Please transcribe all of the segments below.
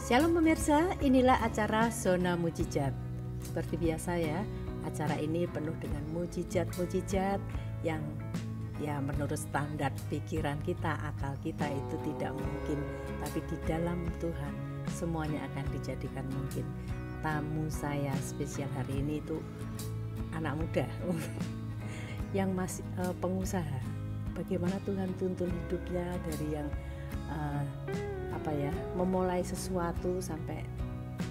Shalom pemirsa, inilah acara Zona Mujizat. Seperti biasa ya, acara ini penuh dengan mujizat-mujizat yang ya menurut standar pikiran kita, akal kita itu tidak mungkin. Tapi di dalam Tuhan semuanya akan dijadikan mungkin. Tamu saya spesial hari ini itu anak muda yang masih pengusaha. Bagaimana Tuhan tuntun hidupnya dari yang memulai sesuatu sampai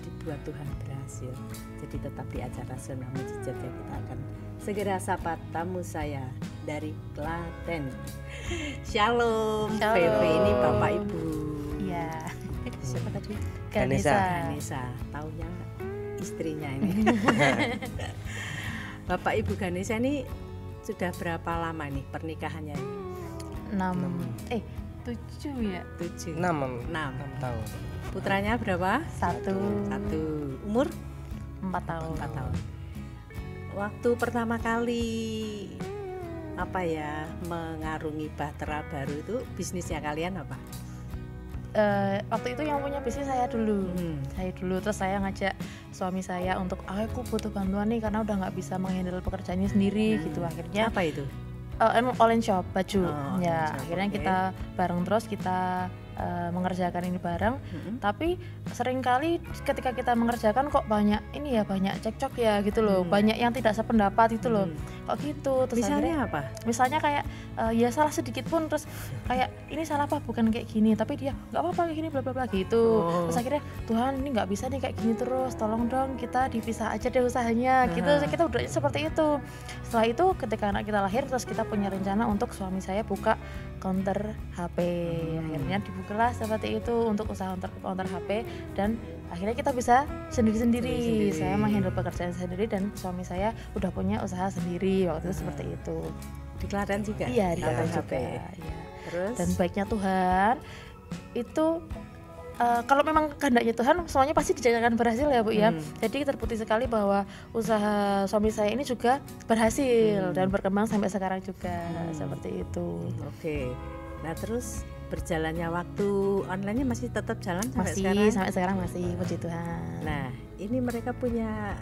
dibuat Tuhan berhasil. Jadi tetap di acara Zona Mujizat ya, kita akan segera sapa tamu saya dari Klaten. Shalom. Febri, ini Bapak Ibu. Iya. Siapa tadi? Ganesha. Taunya istrinya ini. Bapak Ibu Ganesha ini sudah berapa lama nih pernikahannya? 7 ya? 6 tahun. Putranya berapa? 1. Umur? 4 tahun. 4 tahun. Waktu pertama kali mengarungi bahtera baru itu bisnisnya kalian apa? Waktu itu yang punya bisnis saya dulu. Terus saya ngajak suami saya untuk aku butuh bantuan nih karena udah nggak bisa menghandle pekerjaannya sendiri gitu. Akhirnya apa itu? Online shop baju. Shop, akhirnya kita bareng terus kita mengerjakan ini bareng. Tapi seringkali ketika kita mengerjakan kok banyak cekcok ya gitu loh. Banyak yang tidak sependapat itu loh. Kok gitu? Terus misalnya akhirnya, apa? Misalnya kayak ya salah sedikit pun terus kayak ini salah apa bukan kayak gini, tapi dia nggak apa-apa kayak gini bla bla bla gitu. Terus akhirnya Tuhan ini nggak bisa nih kayak gini terus, tolong dong kita dipisah aja deh usahanya gitu. Kita udah seperti itu. Setelah itu ketika anak kita lahir terus kita punya rencana untuk suami saya buka counter HP. Akhirnya dibukalah seperti itu untuk usaha counter HP dan akhirnya kita bisa sendiri-sendiri. Saya menghandle pekerjaan sendiri dan suami saya udah punya usaha sendiri waktu itu seperti itu. Di Klaten juga? Iya, di Klaten juga. Ya. Terus? Dan baiknya Tuhan itu kalau memang kehendaknya Tuhan semuanya pasti dijalankan berhasil ya Bu ya. Jadi terbukti sekali bahwa usaha suami saya ini juga berhasil dan berkembang sampai sekarang juga seperti itu. Oke. Nah terus berjalannya waktu online-nya masih tetap jalan sampai sekarang? Masih, sampai sekarang masih, puji Tuhan. Nah ini mereka punya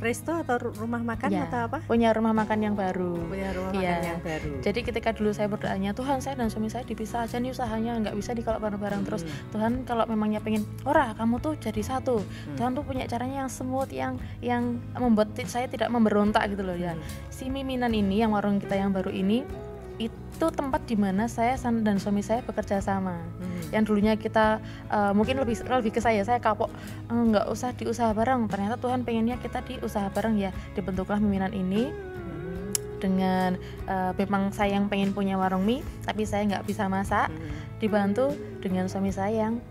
resto atau rumah makan atau apa? Punya rumah makan yang baru. Makan yang baru. Jadi ketika dulu saya berdoanya, Tuhan saya dan suami saya dipisah aja nih usahanya, nggak bisa kalau bareng-bareng terus. Tuhan kalau memangnya pengen, kamu tuh jadi satu. Tuhan tuh punya caranya yang smooth, yang membuat saya tidak memberontak gitu loh ya. Si Miminan ini, yang warung kita yang baru ini, itu tempat di mana saya dan suami saya bekerja sama. Yang dulunya kita mungkin lebih ke saya kapok nggak usah di usaha bareng. Ternyata Tuhan pengennya kita di usaha bareng ya. Dibentuklah Miminan ini dengan memang saya yang pengen punya warung mie, tapi saya nggak bisa masak. Dibantu dengan suami saya yang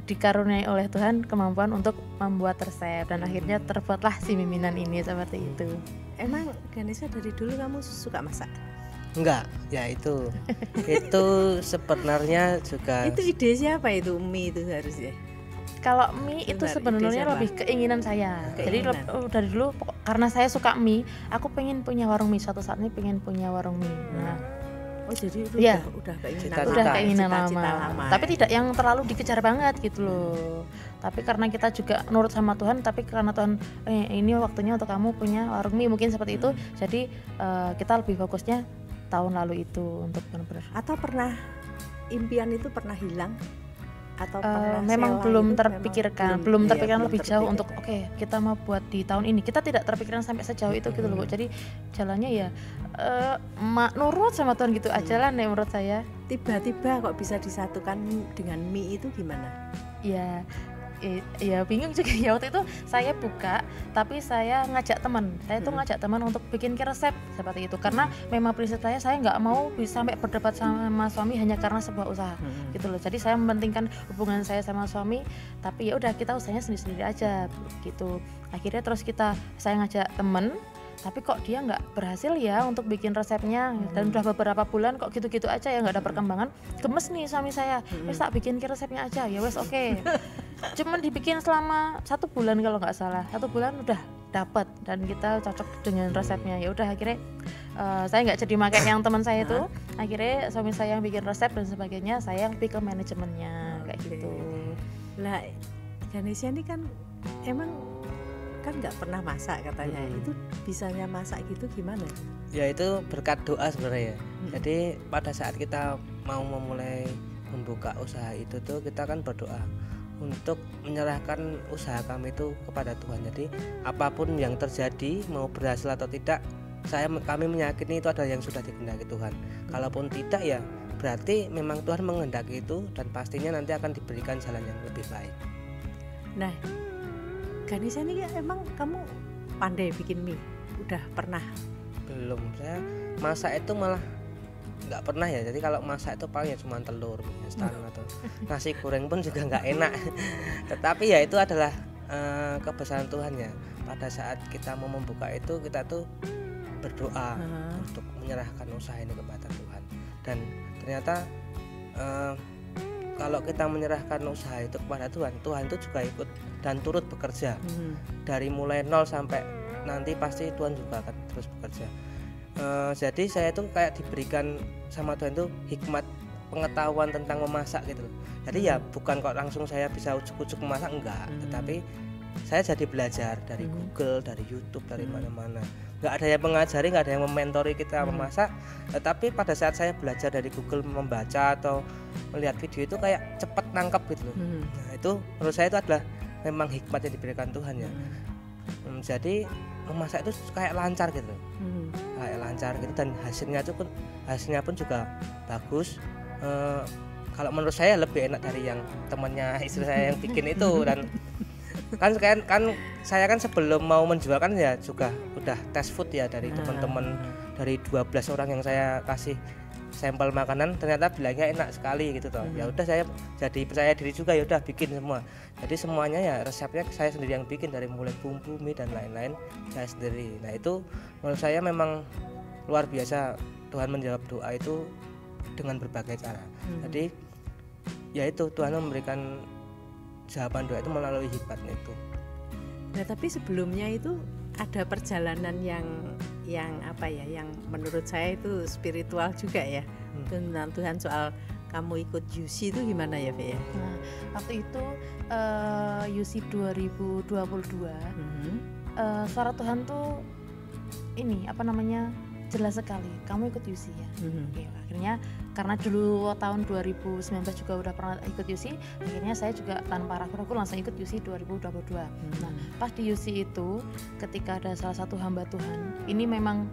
dikaruniai oleh Tuhan kemampuan untuk membuat resep dan akhirnya terbuatlah si Miminan ini seperti itu. Emang Ganesha dari dulu kamu suka masak? Enggak, ya itu sebenarnya juga. Itu ide siapa itu mie itu harusnya? Kalau mie itu sebenarnya lebih keinginan saya. Jadi dari dulu karena saya suka mie, aku pengen punya warung mie, suatu saat ini pengen punya warung mie. Nah, jadi itu udah keinginan lama. Tapi tidak yang terlalu dikejar banget gitu loh. Tapi karena kita juga nurut sama Tuhan, tapi karena Tuhan ini waktunya untuk kamu punya warung mie mungkin seperti itu. Jadi kita lebih fokusnya tahun lalu itu untuk benar-benar. Atau impian itu pernah hilang? Atau memang belum terpikirkan lebih jauh untuk kita mau buat di tahun ini. Kita tidak terpikirkan sampai sejauh itu gitu loh Bu. Jadi jalannya ya nurut sama Tuhan gitu aja lah menurut saya. Tiba-tiba kok bisa disatukan dengan mie itu gimana? Ya bingung juga ya. Waktu itu saya buka tapi saya ngajak teman. Saya tuh ngajak teman untuk bikin resep seperti itu karena memang prinsip saya nggak mau bisa sampai berdebat sama suami hanya karena sebuah usaha gitu loh. Jadi saya mementingkan hubungan saya sama suami, tapi ya udah kita usahanya sendiri-sendiri aja gitu. Akhirnya terus saya ngajak teman, tapi kok dia nggak berhasil ya untuk bikin resepnya dan udah beberapa bulan kok gitu-gitu aja ya, nggak ada perkembangan. Gemes nih suami saya, wes tak bikin resepnya aja ya wes oke. Cuman dibikin selama 1 bulan kalau nggak salah, 1 bulan udah dapat dan kita cocok dengan resepnya. Ya udah akhirnya saya nggak jadi pakai yang teman saya itu. Akhirnya suami saya yang bikin resep dan sebagainya, saya yang pick ke manajemennya kayak gitu. Lah Ganesha ini kan emang kan nggak pernah masak katanya. Itu bisanya masak gitu gimana? Ya itu berkat doa sebenarnya ya. Jadi pada saat kita mau memulai membuka usaha itu tuh kita kan berdoa untuk menyerahkan usaha kami itu kepada Tuhan. Jadi apapun yang terjadi, mau berhasil atau tidak, kami meyakini itu adalah yang sudah dikehendaki Tuhan. Kalaupun tidak ya berarti memang Tuhan menghendaki itu, dan pastinya nanti akan diberikan jalan yang lebih baik. Nah, Ganesha ini emang kamu pandai bikin mie? Udah pernah? Belum, saya masak itu malah nggak pernah ya. Jadi kalau masak itu paling ya cuma telur instan atau nasi goreng pun juga nggak enak. Tetapi ya itu adalah kebesaran Tuhan ya. Pada saat kita mau membuka itu kita tuh berdoa untuk menyerahkan usaha ini kepada Tuhan. Dan ternyata kalau kita menyerahkan usaha itu kepada Tuhan, Tuhan itu juga ikut dan turut bekerja. Dari mulai nol sampai nanti pasti Tuhan juga akan terus bekerja. Jadi saya itu kayak diberikan sama Tuhan itu hikmat pengetahuan tentang memasak gitu. Jadi ya bukan kok langsung saya bisa ujuk-ujuk memasak, enggak, tetapi saya jadi belajar dari Google, dari YouTube, dari mana-mana. Nggak ada yang mengajari, nggak ada yang mementori kita memasak. Tetapi pada saat saya belajar dari Google, membaca atau melihat video itu kayak cepet nangkep gitu loh. Nah itu menurut saya itu adalah memang hikmat yang diberikan Tuhan ya. Jadi memasak itu kayak lancar gitu, kayak lancar gitu, dan hasilnya pun juga bagus. Kalau menurut saya lebih enak dari yang temannya istri saya yang bikin itu. Dan kan saya kan sebelum mau menjual kan ya juga udah tes food ya dari teman-teman, dari 12 orang yang saya kasih sampel makanan, ternyata bilangnya enak sekali gitu toh. Ya udah saya jadi percaya diri juga, ya udah bikin semua. Jadi semuanya ya resepnya saya sendiri yang bikin, dari mulai bumbu, mie dan lain-lain saya sendiri. Nah itu menurut saya memang luar biasa, Tuhan menjawab doa itu dengan berbagai cara. Jadi ya itu Tuhan memberikan jawaban doa itu melalui hikmatnya itu. Nah tapi sebelumnya itu ada perjalanan yang apa ya, yang menurut saya itu spiritual juga ya, tentang Tuhan. Soal kamu ikut UC itu gimana ya, Fe ya? Nah, waktu itu UC 2022 suara Tuhan tuh ini apa namanya, jelas sekali, kamu ikut UC ya. Oke, akhirnya karena dulu tahun 2019 juga udah pernah ikut UC, akhirnya saya juga tanpa ragu-ragu langsung ikut UC 2022. Nah pas di UC itu ketika ada salah satu hamba Tuhan, ini memang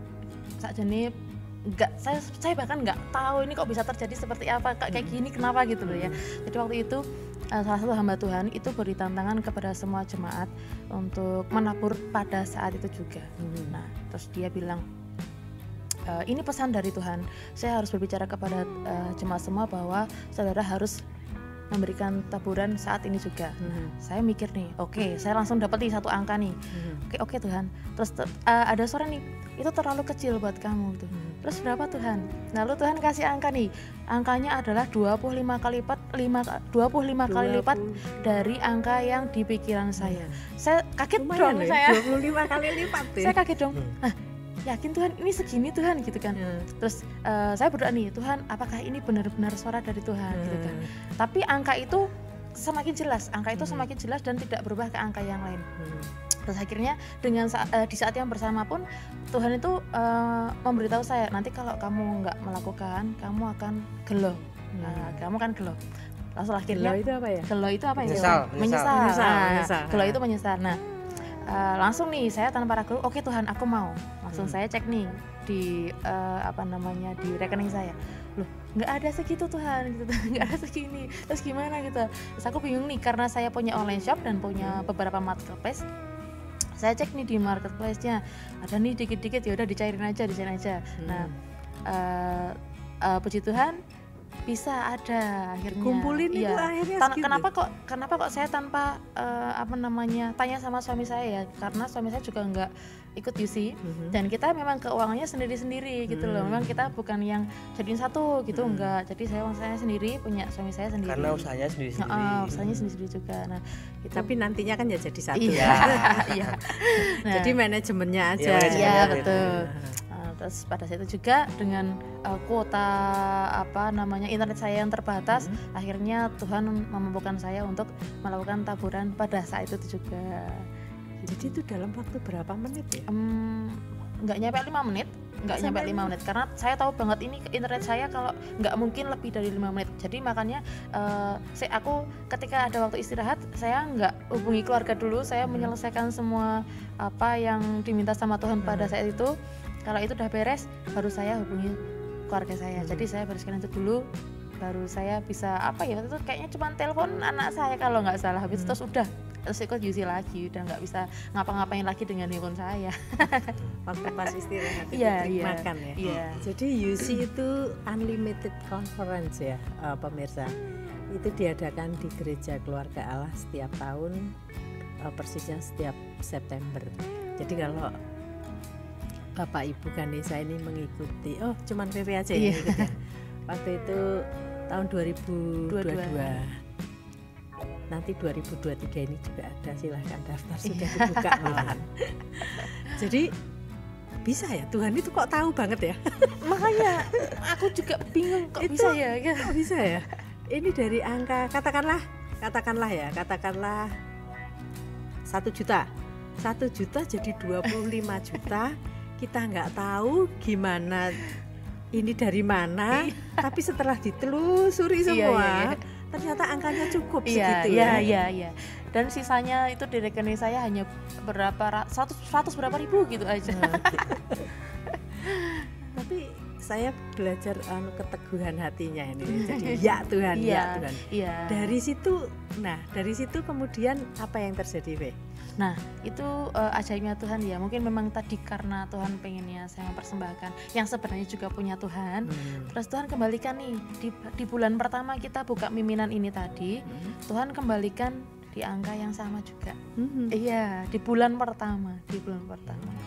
sakjane nggak, saya bahkan nggak tahu ini kok bisa terjadi seperti apa, kayak gini kenapa gitu loh ya. Jadi waktu itu salah satu hamba Tuhan itu beri tantangan kepada semua jemaat untuk menabur pada saat itu juga. Nah terus dia bilang, ini pesan dari Tuhan, saya harus berbicara kepada jemaat semua bahwa saudara harus memberikan taburan saat ini juga. Saya mikir nih, oke, saya langsung dapat nih satu angka nih. Oke Tuhan. Terus ada suara nih, itu terlalu kecil buat kamu tuh. Terus berapa Tuhan? Lalu Tuhan kasih angka nih, angkanya adalah 25 kali lipat dari angka yang di pikiran saya. Saya kaget dong, saya 25 kali lipat ya? Saya kaget dong. Yakin Tuhan ini segini Tuhan gitu kan. Terus saya berdoa nih, Tuhan apakah ini benar-benar suara dari Tuhan gitu kan. Tapi angka itu semakin jelas, dan tidak berubah ke angka yang lain. Terus akhirnya dengan di saat yang bersama pun Tuhan itu memberitahu saya, nanti kalau kamu nggak melakukan, kamu akan gelo. Kamu kan gelo. Langsung akhirnya gelo itu apa ya? Gelo itu apa ya? Menyesal. Gelo itu menyesal. Nah langsung nih saya tanpa ragu, oke Tuhan aku mau. Langsung saya cek nih di di rekening saya, loh nggak ada segitu Tuhan gitu, nggak ada segini. Terus gimana gitu? Terus aku bingung nih, karena saya punya online shop dan punya beberapa marketplace. Saya cek nih di marketplace-nya ada nih dikit-dikit, ya udah dicairin aja. Nah puji Tuhan bisa ada akhirnya. Kumpulin itu akhirnya Kenapa kok saya tanpa tanya sama suami saya ya, karena suami saya juga nggak ikut UC dan kita memang keuangannya sendiri-sendiri gitu loh. Memang kita bukan yang jadiin satu gitu, enggak. Jadi saya sendiri, punya suami saya sendiri. Karena usahanya sendiri-sendiri. Usahanya sendiri juga. Nah, gitu. Tapi nantinya kan ya jadi satu. Iya. Nah, jadi manajemennya aja. Iya, betul. Terus pada saat itu juga dengan kuota internet saya yang terbatas, akhirnya Tuhan memampukan saya untuk melakukan taburan pada saat itu juga. Jadi itu dalam waktu berapa menit ya? Nggak nyampe 5 menit, karena saya tahu banget ini internet saya kalau nggak mungkin lebih dari 5 menit. Jadi makanya aku ketika ada waktu istirahat, saya nggak hubungi keluarga dulu, saya menyelesaikan semua apa yang diminta sama Tuhan pada saat itu. Kalau itu udah beres, baru saya hubungi keluarga saya. Jadi saya bereskan itu dulu, baru saya bisa waktu itu kayaknya cuma telepon anak saya kalau nggak salah. Habis itu terus ikut UC lagi, udah nggak bisa ngapa-ngapain lagi dengan handphone saya. Waktu pas istirahat itu makan ya. Iya. Jadi UC itu unlimited conference ya, pemirsa. Itu diadakan di Gereja Keluarga Allah setiap tahun, persisnya setiap September. Jadi kalau Bapak Ibu Ganesha ini mengikuti, cuman PP aja ya ikut ya. Waktu itu tahun 2022. Nanti 2023 ini juga ada, silahkan daftar, sudah dibuka malahan. Jadi bisa ya, Tuhan itu kok tahu banget ya. Makanya aku juga bingung kok bisa ya. Kok bisa ya? Ini dari angka katakanlah 1 juta. 1 juta jadi 25 juta. Kita nggak tahu gimana ini dari mana, tapi setelah ditelusuri semua, ternyata angkanya cukup segitu ya. Iya. Dan sisanya itu di rekening saya hanya berapa 100 berapa ribu gitu aja. Tapi saya belajar keteguhan hatinya ini. Jadi ya Tuhan, ya Tuhan. Iya. Dari situ kemudian apa yang terjadi, Ve? Nah itu ajaibnya Tuhan ya, mungkin memang tadi karena Tuhan pengennya saya mempersembahkan yang sebenarnya juga punya Tuhan. Terus Tuhan kembalikan nih di bulan pertama kita buka miminan ini tadi, Tuhan kembalikan di angka yang sama juga. Iya, di bulan pertama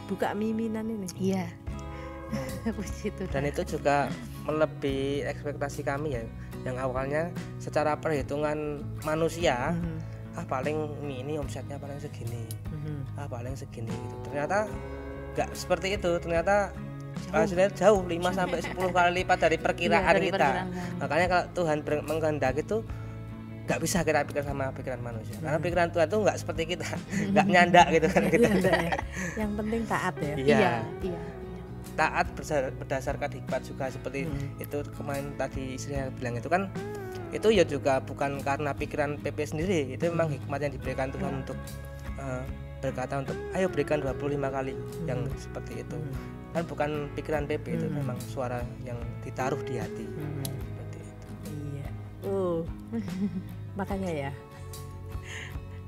buka miminan ini. Iya. Puji Tuhan. Dan itu juga melebihi ekspektasi kami ya, yang awalnya secara perhitungan manusia paling ini omsetnya paling segini, paling segini gitu. Ternyata nggak seperti itu, ternyata hasilnya jauh 5-10 kali lipat dari perkiraan kita. Makanya kalau Tuhan menghendaki itu nggak bisa kita pikir sama pikiran manusia, karena pikiran Tuhan itu nggak seperti kita, nggak nyandak gitu kan kita. Yang penting taat ya. Iya. Taat berdasarkan hikmat juga seperti itu kemarin tadi istri yang bilang itu kan, itu ya juga bukan karena pikiran PP sendiri, itu memang hikmat yang diberikan Tuhan untuk berkata untuk ayo berikan 25 kali yang seperti itu. Kan bukan pikiran PP, itu memang suara yang ditaruh di hati. Seperti itu. Iya. Makanya ya,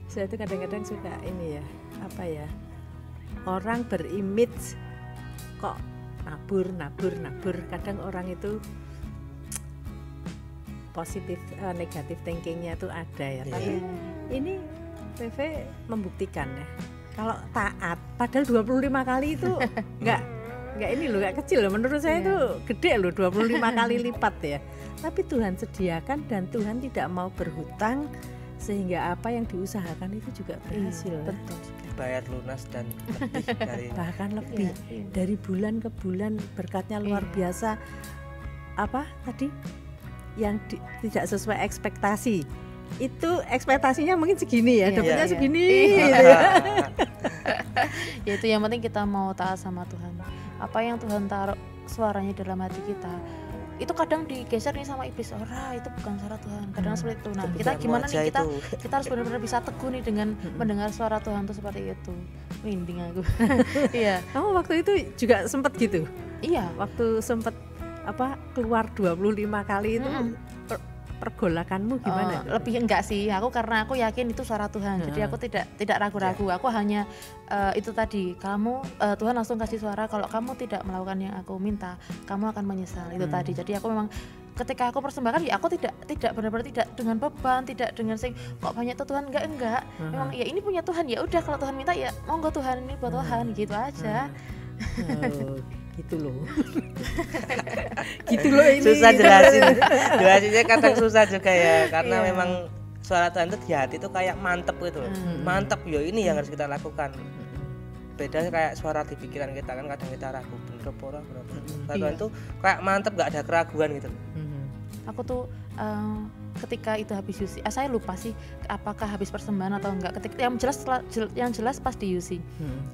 saya itu kadang-kadang suka ini ya, orang berimage kok nabur. Kadang orang itu positif, negatif thinkingnya tuh ada ya. Tapi ini PV membuktikan ya, kalau taat padahal 25 kali itu nggak ini loh, nggak kecil loh, menurut saya itu gede loh, 25 kali lipat ya. Tapi Tuhan sediakan dan Tuhan tidak mau berhutang, sehingga apa yang diusahakan itu juga berhasil. Betul. Bayar lunas dan lebih dari bahkan lebih dari bulan ke bulan, berkatnya luar biasa. Apa tadi yang tidak sesuai ekspektasi, itu ekspektasinya mungkin segini ya, dapatnya segini gitu ya. Ya itu yang penting kita mau taat sama Tuhan. Apa yang Tuhan taruh suaranya dalam hati kita, itu kadang digeser nih sama iblis, itu bukan suara Tuhan, kadang seperti itu. Nah kita gimana nih, kita harus benar-benar bisa teguh nih dengan mendengar suara Tuhan tuh seperti itu. Merinding aku. Iya. Kamu waktu itu juga sempat gitu? Iya. Waktu sempat keluar 25 kali itu pergolakanmu gimana? Lebih enggak sih, karena aku yakin itu suara Tuhan. Jadi aku tidak ragu-ragu. Aku hanya itu tadi, Tuhan langsung kasih suara, kalau kamu tidak melakukan yang aku minta, kamu akan menyesal. Itu tadi. Jadi aku memang ketika aku persembahkan, ya aku tidak benar-benar tidak dengan beban, tidak dengan kok banyak tuh Tuhan, enggak. Memang ya ini punya Tuhan, ya udah kalau Tuhan minta ya monggo Tuhan, ini buat Tuhan, gitu aja. Gitu loh. Gitu loh ini. Susah jelasinnya kadang susah juga ya, karena memang suara Tuhan itu di hati itu kayak mantep gitu loh. Mantep, yo ini yang harus kita lakukan. beda kayak suara di pikiran kita kan, kadang kita ragu bener apa ora. Tuhan tuh kayak mantep, nggak ada keraguan gitu. Aku tuh ketika itu habis UC, saya lupa sih apakah habis persembahan atau enggak. Ketika yang jelas pas di UC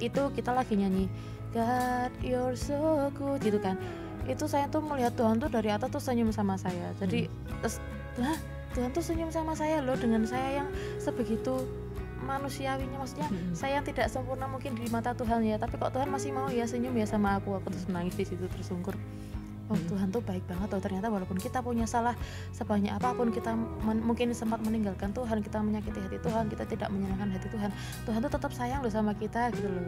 itu kita lagi nyanyi God you're so good gitu kan. Itu saya tuh melihat Tuhan tuh dari atas tuh senyum sama saya. Jadi terus Tuhan tuh senyum sama saya loh, dengan saya yang sebegitu manusiawinya, maksudnya saya yang tidak sempurna mungkin di mata Tuhan ya, tapi kok Tuhan masih mau ya senyum ya sama aku terus menangis di situ tersungkur. Oh Tuhan tuh baik banget loh, ternyata walaupun kita punya salah sebanyak apapun, kita mungkin sempat meninggalkan Tuhan, kita menyakiti hati Tuhan, kita tidak menyenangkan hati Tuhan, Tuhan tuh tetap sayang loh sama kita gitu loh.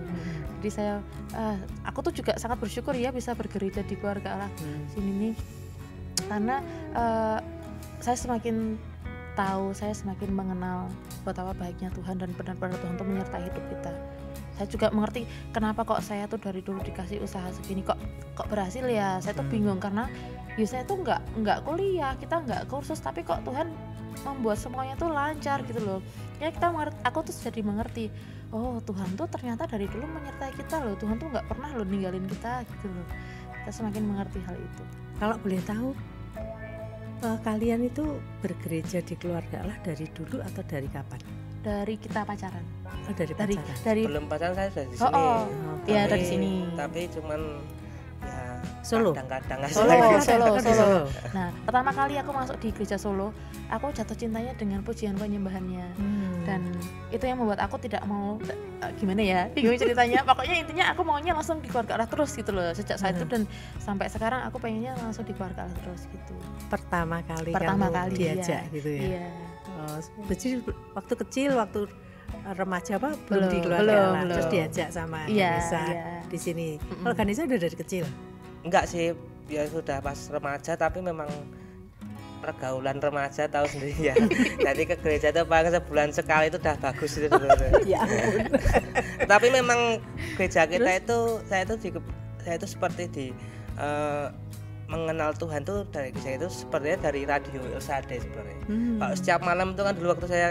Jadi aku tuh juga sangat bersyukur ya bisa bergereja di keluarga Allah sini nih, karena saya semakin tahu, saya semakin mengenal betapa baiknya Tuhan dan benar-benar Tuhan tuh menyertai hidup kita. Saya juga mengerti kenapa kok saya tuh dari dulu dikasih usaha segini kok berhasil ya. Saya tuh bingung karena ya saya tuh nggak kuliah, kita nggak kursus, tapi kok Tuhan membuat semuanya tuh lancar gitu loh. Ya aku tuh jadi mengerti, oh Tuhan tuh ternyata dari dulu menyertai kita loh. Tuhan tuh nggak pernah loh ninggalin kita gitu loh. Kita semakin mengerti hal itu. Kalau boleh tahu, kalian itu bergereja di keluarga Allah dari dulu atau dari kapan? Dari kita pacaran. Oh, dari pacaran. Dari belum pacaran saya sudah di sini. Iya dari sini. Tapi cuman ya Solo. Kadang-kadang Solo. Nah, pertama kali aku masuk di gereja Solo, aku jatuh cintanya dengan pujian penyembahannya. Dan itu yang membuat aku tidak mau gimana ya? Bingung ceritanya. Pokoknya intinya aku maunya langsung di keluarga Allah terus gitu loh. Sejak saat itu dan sampai sekarang aku pengennya langsung di keluarga Allah terus gitu. Pertama kali diajak gitu ya. Iya. Jadi waktu kecil, waktu remaja apa belum di keluarga Allah, terus diajak sama Ganesa di sini. Kalau Ganesa udah dari kecil? Enggak sih, ya sudah pas remaja, tapi memang pergaulan remaja tahu sendiri ya. Jadi ke gereja itu paling sebulan sekali itu udah bagus itu. Ya ampun. Tapi memang gereja kita itu saya itu seperti mengenal Tuhan tuh dari saya itu sepertinya dari radio El Shaddai sebenarnya. Kalau setiap malam itu kan dulu waktu saya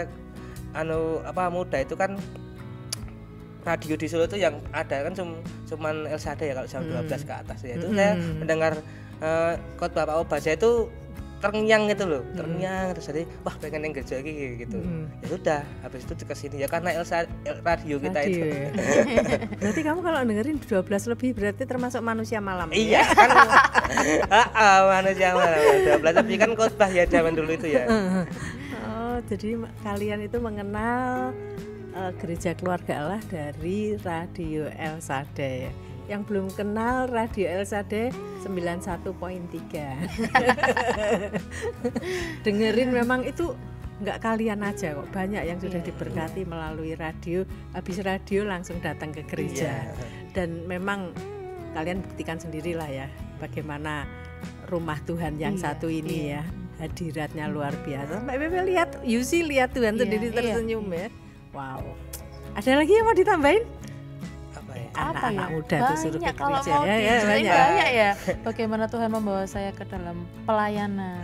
muda itu kan radio di Solo itu yang ada kan cuman El Shaddai ya kalau jam 12 ke atas ya. Itu saya mendengar khotbah Pak Obasya itu terngiang gitu loh, terngiang terus jadi wah pengen yang gereja gitu. Ya sudah, habis itu ke sini ya karena radio kita itu. Berarti kamu kalau dengerin 12 lebih berarti termasuk manusia malam. Iya kan. Manusia malam. 12 lebih kan khotbah ya zaman dulu itu ya. Oh, jadi kalian itu mengenal gereja keluarga Allah dari radio El Shaddai ya. Yang belum kenal radio El Shaddai 91.3. Dengerin memang itu nggak kalian aja kok, banyak yang sudah diberkati melalui radio, habis radio langsung datang ke gereja. Dan memang kalian buktikan sendirilah ya bagaimana rumah Tuhan yang satu ini ya, hadiratnya luar biasa. Mbak Bebe lihat Tuhan sendiri tersenyum ya. Wow. Ada lagi yang mau ditambahin? Anak-anak muda tuh suruh ke gereja banyak ya. Bagaimana Tuhan membawa saya ke dalam pelayanan.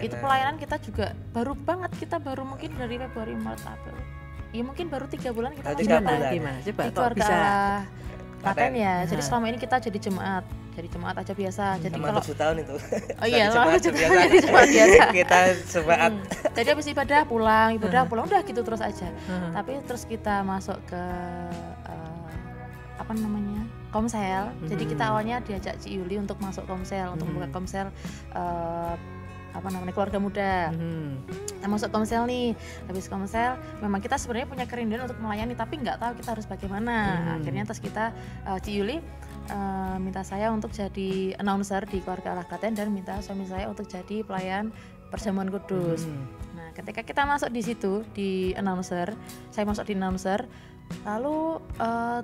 Itu pelayanan kita juga baru banget, kita baru mungkin dari Februari, Maret, April. Ya mungkin baru 3 bulan kita gimana? Coba di keluarga Allah Klaten ya. Jadi selama ini kita jadi jemaat aja biasa. Jadi kalau 7 tahun itu. Oh iya, selama 7 tahun jadi jemaat biasa. Kita jemaat. Jadi habis ibadah pulang udah gitu terus aja. Tapi terus kita masuk ke Komsel. Jadi kita awalnya diajak Ci Yuli untuk masuk Komsel, untuk buka Komsel keluarga muda. Kita masuk Komsel nih. Habis Komsel memang kita sebenarnya punya kerinduan untuk melayani, tapi nggak tahu kita harus bagaimana. Akhirnya terus kita Ci Yuli minta saya untuk jadi announcer di keluarga Allah Klaten dan minta suami saya untuk jadi pelayan perjamuan kudus. Nah, ketika kita masuk di situ di announcer, saya masuk di announcer. Lalu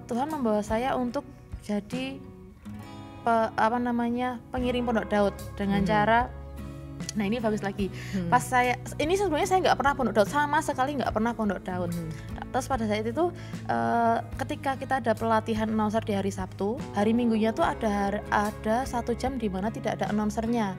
Tuhan membawa saya untuk jadi pengiring Pondok Daud dengan cara, nah ini bagus lagi. Pas ini sebenarnya saya nggak pernah Pondok Daud, sama sekali nggak pernah Pondok Daud. Terus pada saat itu ketika kita ada pelatihan announcer di hari Sabtu, hari Minggunya tuh ada 1 jam di mana tidak ada announcernya.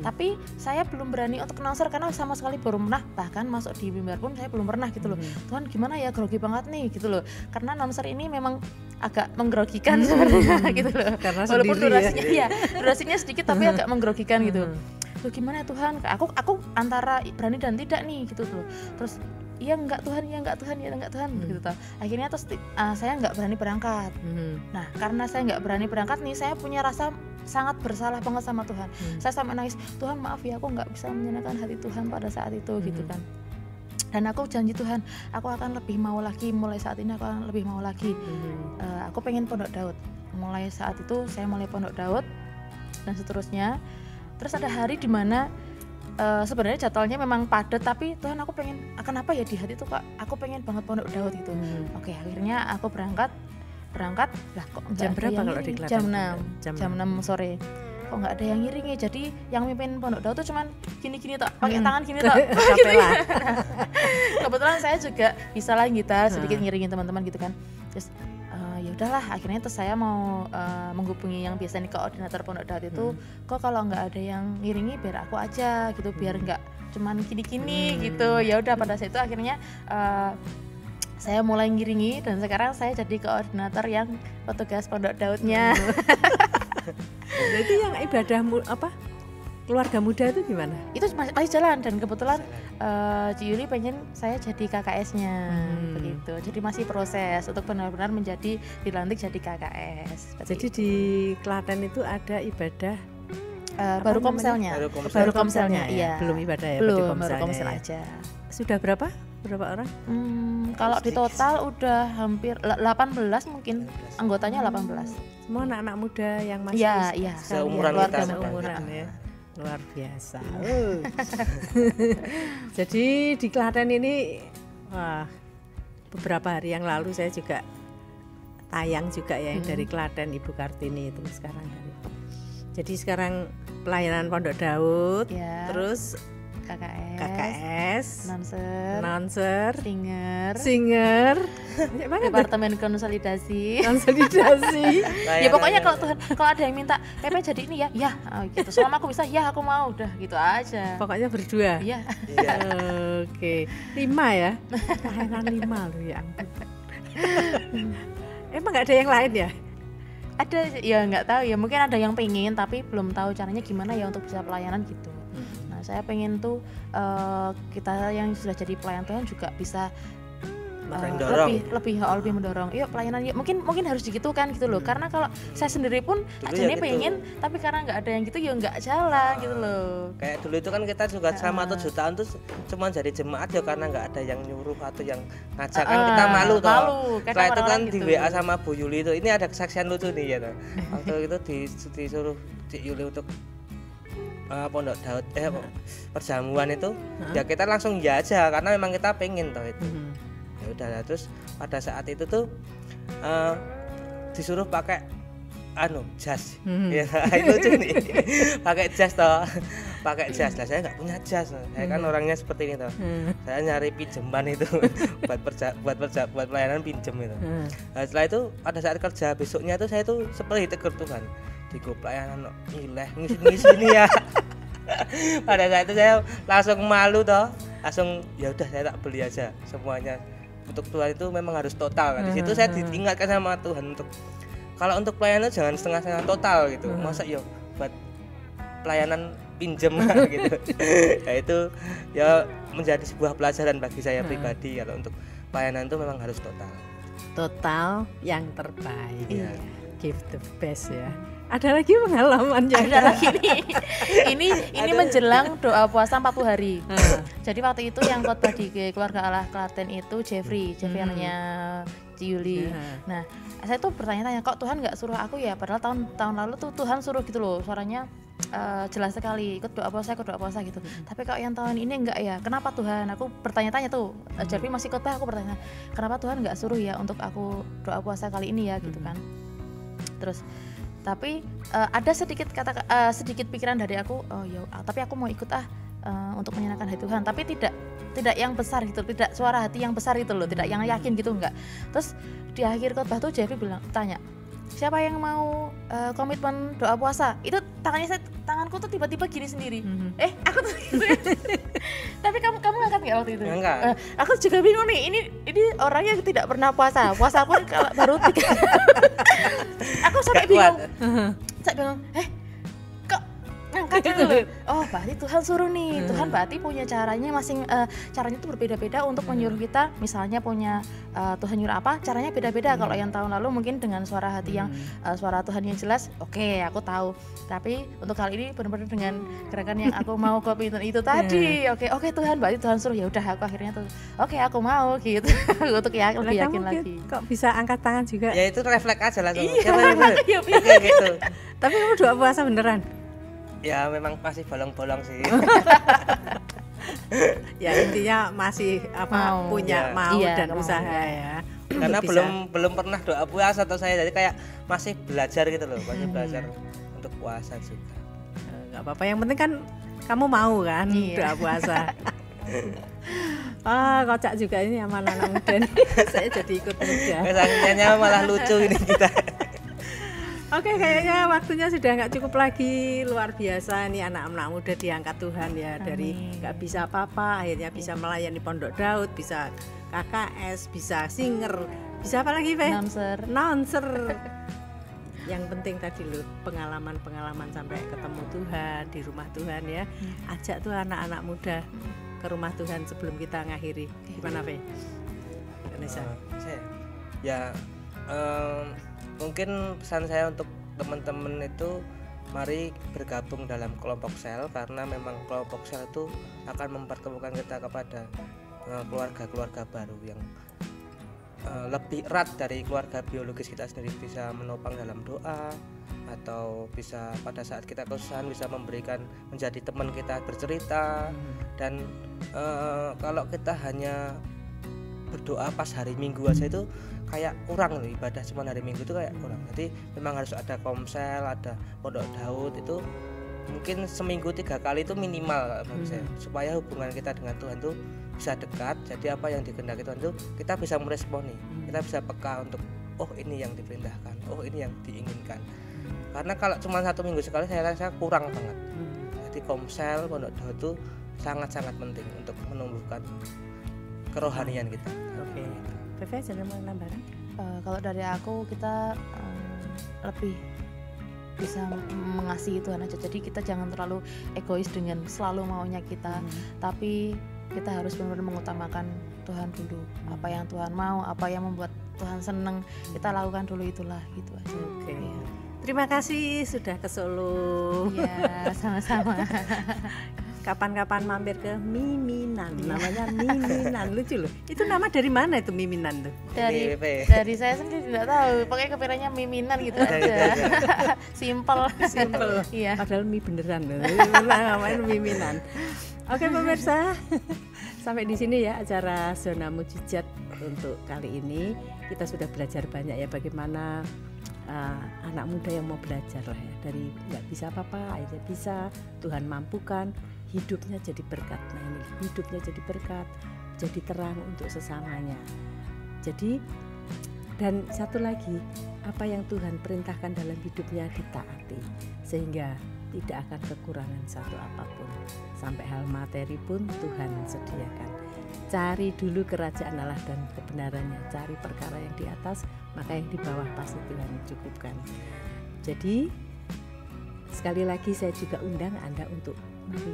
Tapi saya belum berani untuk announcer karena sama sekali belum pernah, bahkan masuk di Bimbar pun saya belum pernah gitu loh. Tuhan gimana ya, grogi banget nih gitu loh. Karena announcer ini memang agak menggrogikan sebenarnya gitu loh. Karena walaupun durasinya ya durasinya sedikit tapi agak menggrogikan gitu. Loh gimana Tuhan? Aku antara berani dan tidak nih gitu tuh. Terus iya enggak Tuhan, ya enggak Tuhan, ya enggak Tuhan gitu toh. Akhirnya terus saya enggak berani berangkat. Nah, karena saya enggak berani berangkat nih, saya punya rasa sangat bersalah banget sama Tuhan. Saya sampai nangis, Tuhan maaf ya aku enggak bisa menyenangkan hati Tuhan pada saat itu gitu kan. Dan aku janji Tuhan, aku akan lebih mau lagi, mulai saat ini aku akan lebih mau lagi. Aku pengen Pondok Daud. Mulai saat itu saya mulai Pondok Daud dan seterusnya. Terus ada hari di mana sebenarnya jadwalnya memang padat, tapi Tuhan aku pengen, kenapa ya di hati itu kak aku pengen banget Pondok Daud gitu. Oke, akhirnya aku berangkat lah kok jam berapa kalau di Klaten? Jam 6 sore kok nggak ada yang ngiringi. Jadi yang mimpin Pondok Daud tuh cuman gini tak pakai tangan gini tak gitu ya. Kebetulan saya juga bisa lah gitar sedikit ngiringin teman-teman gitu kan. Terus ya udahlah, akhirnya terus saya mau menghubungi yang biasanya koordinator Pondok Daud itu, kok kalau nggak ada yang ngiringi biar aku aja gitu, biar nggak cuman gini-gini gitu. Ya udah, pada saat itu akhirnya saya mulai ngiringi dan sekarang saya jadi koordinator yang petugas Pondok Daudnya. Jadi yang ibadah keluarga muda itu gimana? Itu masih jalan, dan kebetulan Ci Yuli pengen saya jadi KKS-nya begitu. Jadi masih proses untuk benar-benar dilantik jadi KKS. Jadi di Klaten itu ada ibadah baru komselnya. Baru komselnya, iya. Belum ibadah ya? Belum, baru komsel aja. Sudah berapa orang? Kalau di total udah hampir 18 mungkin, anggotanya 18. Semua anak-anak muda yang masih seumuran kita, seumuran ya. Luar biasa. Jadi di Klaten ini, beberapa hari yang lalu saya juga tayang juga ya yang dari Klaten, Ibu Kartini itu sekarang dari. Jadi sekarang pelayanan Pondok Daud, terus KKS, Nonser, Singer, Departemen konsolidasi. Ya pokoknya kalau ada yang minta Pepe jadi ini ya, gitu. Selama aku bisa, ya aku mau, udah gitu aja. Pokoknya berdua. Iya. Oke, 5 ya. Pelayanan 5 loh ya. Emang nggak ada yang lain ya? Ada ya, nggak tahu ya, mungkin ada yang pengen tapi belum tahu caranya gimana ya untuk bisa pelayanan gitu. Saya pengen tuh kita yang sudah jadi pelayan Tuhan juga bisa lebih mendorong. Yuk pelayanan yuk. Mungkin harus digitukan gitu loh. Karena kalau saya sendiri pun akhirnya pengen, tapi karena nggak ada yang gitu ya nggak jalan gitu loh. Kayak dulu itu kan kita juga sama 7 tahun tuh cuma jadi jemaat ya karena nggak ada yang nyuruh atau yang ngajak kan kita malu toh. Setelah itu kan di WA sama Bu Yuli itu, ini ada kesaksian lucu nih ya toh. Waktu itu disuruh Cik Yuli untuk Pondok Daud perjamuan itu, ya kita langsung ya aja karena memang kita pengen toh itu. Ya udah, terus pada saat itu tuh disuruh pakai jas. Ya itu lucu nih. Pakai jas toh. Pakai jas. Lah saya nggak punya jas. Saya kan orangnya seperti ini toh. Saya nyari pinjaman itu buat pelayanan pinjem itu. Nah, setelah itu pada saat kerja besoknya tuh saya tuh seperti ditegur Tuhan. Di pelayanan ngisi ini ya. Pada saat itu saya langsung malu toh, langsung ya udah saya tak beli aja semuanya. Untuk Tuhan itu memang harus total kan. Di situ saya diingatkan sama Tuhan untuk kalau untuk pelayanan jangan setengah-setengah total gitu. Masa ya buat pelayanan pinjem gitu. Ya itu ya menjadi sebuah pelajaran bagi saya pribadi, kalau untuk pelayanan itu memang harus total. Total yang terbaik. Iya. Give the best ya. Ada lagi pengalamannya? Ada lagi nih. Ini menjelang doa puasa 40 hari. Jadi waktu itu yang khotbah di Keluarga Allah Klaten itu Jeffrey anaknya Ci Yuli. Nah, saya tuh bertanya-tanya, kok Tuhan nggak suruh aku ya? Padahal tahun lalu tuh Tuhan suruh gitu loh, suaranya jelas sekali, ikut doa puasa gitu. Tapi kok yang tahun ini enggak ya? Kenapa Tuhan? Aku bertanya-tanya tuh. Jeffrey masih khotbah, aku bertanya, kenapa Tuhan nggak suruh ya untuk aku doa puasa kali ini ya gitu kan? Terus tapi ada sedikit pikiran dari aku, oh ya, tapi aku mau ikut untuk menyenangkan hati Tuhan, tapi tidak yang besar gitu, tidak suara hati yang besar itu loh, tidak yang yakin gitu, enggak. Terus di akhir khotbah tuh Jeffrey tanya, siapa yang mau komitmen doa puasa? Itu tanganku tuh tiba-tiba gini sendiri. Aku tuh gitu ya. Tapi kamu ngangkat nggak waktu itu? Enggak. Aku juga bingung nih, ini orang yang tidak pernah puasa pun kalau baru 3. Aku sampai bingung. Kok ngangkat gitu loh. Oh, berarti Tuhan suruh nih. Tuhan berarti punya caranya caranya tuh berbeda-beda untuk menyuruh kita. Misalnya punya Tuhan nyuruh apa, caranya beda-beda. Kalau yang tahun lalu mungkin dengan suara hati yang suara Tuhan yang jelas, oke, aku tahu. Tapi untuk kali ini benar-benar dengan gerakan yang aku mau komitmen itu tadi. Oke, Tuhan berarti Tuhan suruh, ya udah aku akhirnya tuh oke, aku mau gitu. Untuk lebih yakin lagi. Kok bisa angkat tangan juga? Ya itu refleks aja lah. Iya, gitu. Tapi kamu doa puasa beneran? Ya memang masih bolong-bolong sih. Ya intinya masih punya mau dan usaha ya. Karena belum pernah doa puasa atau saya, jadi kayak masih belajar gitu loh, masih belajar untuk puasa juga. Nggak apa-apa, yang penting kan kamu mau kan doa puasa. Kocak juga ini sama anak muda nih. Saya jadi ikut muda. Kesannya malah lucu ini kita. Oke, kayaknya waktunya sudah nggak cukup lagi. Luar biasa nih anak-anak muda diangkat Tuhan ya. Dari nggak bisa apa-apa akhirnya bisa melayani Pondok Daud, bisa KKS, bisa singer, bisa apa lagi Fe? Announcer. Yang penting tadi lu pengalaman sampai ketemu Tuhan di rumah Tuhan ya. Ajak tuh anak-anak muda ke rumah Tuhan sebelum kita ngakhiri. Gimana Fe? Mungkin pesan saya untuk teman-teman itu, mari bergabung dalam kelompok sel, karena memang kelompok sel itu akan mempertemukan kita kepada keluarga-keluarga baru yang lebih erat dari keluarga biologis kita sendiri, bisa menopang dalam doa, atau bisa pada saat kita kesusahan bisa menjadi teman kita bercerita. Dan kalau kita hanya berdoa pas hari Minggu aja itu kayak kurang nih, ibadah cuma hari Minggu itu kayak kurang. Jadi memang harus ada komsel, ada Pondok Daud, itu mungkin seminggu 3 kali itu minimal bagi saya, supaya hubungan kita dengan Tuhan itu bisa dekat. Jadi apa yang dikehendaki Tuhan itu kita bisa meresponi, kita bisa peka untuk oh ini yang diperintahkan, oh ini yang diinginkan. Karena kalau cuma 1 minggu sekali saya rasa kurang banget. Jadi komsel, Pondok Daud itu sangat-sangat penting untuk menumbuhkan kerohanian kita. Oke. Pepe ada mau nambahan? Kalau dari aku, kita lebih bisa mengasihi Tuhan aja. Jadi kita jangan terlalu egois dengan selalu maunya kita, tapi kita harus benar-benar mengutamakan Tuhan dulu. Apa yang Tuhan mau, apa yang membuat Tuhan seneng, kita lakukan dulu itulah, gitu aja. Oke. Terima kasih sudah ke Solo. Ya, sama-sama. Kapan-kapan mampir ke Miminan, namanya Miminan, lucu loh. Itu nama dari mana itu Miminan tuh? Dari saya sendiri tidak tahu, pokoknya kepikirannya Miminan gitu aja. Simple. Iya. Padahal mie beneran loh. Namanya Miminan. Oke pemirsa, sampai di sini ya acara Zona Mujizat untuk kali ini. Kita sudah belajar banyak ya bagaimana anak muda yang mau belajar lah ya, dari nggak bisa apa-apa akhirnya bisa, Tuhan mampukan, hidupnya jadi berkat. Nah ini hidupnya jadi berkat, jadi terang untuk sesamanya. Jadi dan satu lagi, apa yang Tuhan perintahkan dalam hidupnya ditaati, sehingga tidak akan kekurangan satu apapun. Sampai hal materi pun Tuhan sediakan. Cari dulu kerajaan Allah dan kebenarannya, cari perkara yang di atas, maka yang di bawah pasti Tuhan cukupkan. Jadi sekali lagi saya juga undang Anda untuk mari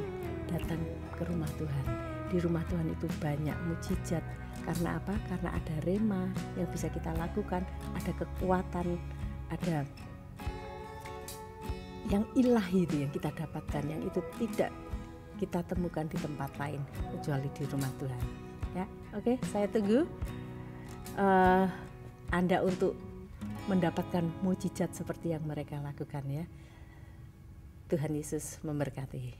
datang ke rumah Tuhan. Di rumah Tuhan itu banyak mujizat. Karena apa? Karena ada rema yang bisa kita lakukan, ada kekuatan, ada yang ilahi itu yang kita dapatkan, yang itu tidak kita temukan di tempat lain kecuali di rumah Tuhan. Ya, oke, saya tunggu Anda untuk mendapatkan mujizat seperti yang mereka lakukan ya. Tuhan Yesus memberkati.